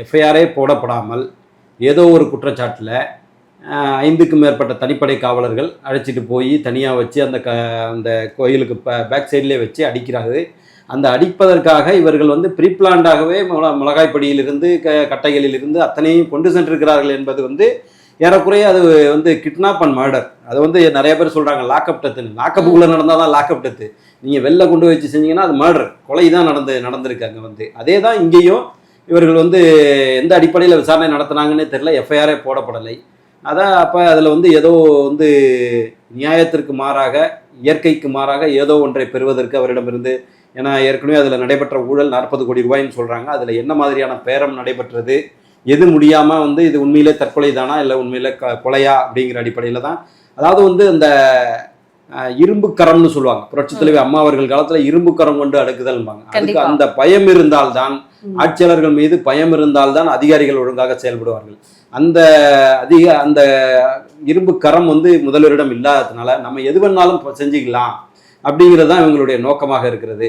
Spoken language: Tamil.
எஃப்ஐஆரே போடப்படாமல் ஏதோ ஒரு குற்றச்சாட்டில் 5க்கும் மேற்பட்ட தனிப்படை காவலர்கள் அழைச்சிட்டு போய் தனியாக வச்சு அந்த கோயிலுக்கு பேக் சைட்லேயே வச்சு அடிக்கிறாரு. அந்த அடிப்பதற்காக இவர்கள் வந்து ப்ரீப்ளான்டாகவே மிளகாய்ப்படியிலிருந்து கட்டைகளிலிருந்து அத்தனையும் கொண்டு சென்றிருக்கிறார்கள் என்பது வந்து ஏறக்குறைய அது வந்து கிட்னாப் அண்ட் மர்டர். அது வந்து நிறைய பேர் சொல்கிறாங்க லாக்அப் டெத்துன்னு. லாக்அப்புக்குள்ளே நடந்தால் தான் லாக்அப் டெத்து, நீங்கள் வெளில கொண்டு வச்சு செஞ்சீங்கன்னா அது மர்டர், கொலை தான் நடந்திருக்கு அங்கே வந்து. அதே தான் இங்கேயும் இவர்கள் வந்து எந்த அடிப்படையில் விசாரணை நடத்தினாங்கன்னே தெரியல, எஃப்ஐஆரே போடப்படலை. அதான் அப்போ அதில் வந்து ஏதோ வந்து நியாயத்திற்கு மாறாக இயற்கைக்கு மாறாக ஏதோ ஒன்றை பெறுவதற்கு அவரிடமிருந்து, ஏன்னா ஏற்கனவே அதில் நடைபெற்ற ஊழல் 40 கோடி ரூபாய்ன்னு சொல்கிறாங்க. அதில் என்ன மாதிரியான பேரம் நடைபெற்றது, எது முடியாமல் வந்து இது உண்மையிலே தற்கொலை தானா இல்லை உண்மையிலே கொலையா அப்படிங்கிற அடிப்படையில் தான். அதாவது வந்து அந்த இரும்பு கரம்னு சொல்லுவாங்க, புரட்சித் தலைவி அம்மா அவர்கள் காலத்தில் இரும்பு கரம் கொண்டு அடுக்குதல்பாங்க. அதுக்கு அந்த பயம் இருந்தால்தான், ஆட்சியாளர்கள் மீது பயம் இருந்தால்தான் அதிகாரிகள் ஒழுங்காக செயல்படுவார்கள். அந்த இரும்பு கரம் வந்து முதல்வரிடம் இல்லாததுனால நம்ம எது வேணாலும் செஞ்சுக்கலாம் அப்படிங்கிறது தான் இவங்களுடைய நோக்கமாக இருக்கிறது.